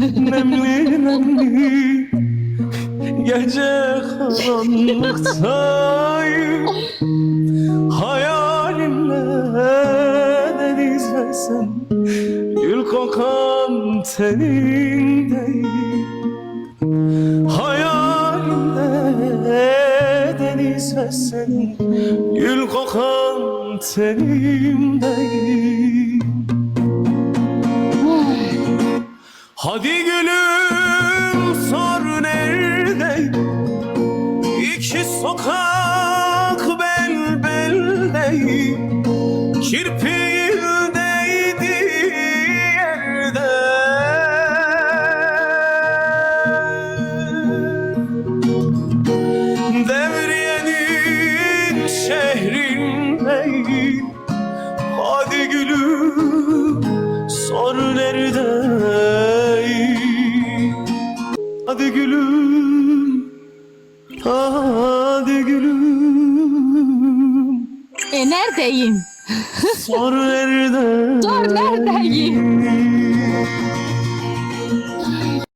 Nemli nemli gece karanlıktayım. Hayalimle denize sen, gül kokan tenindeyim. Hayalimde deniz ve sen, gül kokan tenimdeyim. Hadi gülüm sor neredeyim? İki sokak bel beldeyim. Kirpiğim değdi yerde. Devriyenin şehrindeyim. Hadi gülüm sor neredeyim? Hadi gülüm, hadi gülüm, Neredeyim? sor neredeyim? Sor neredeyim?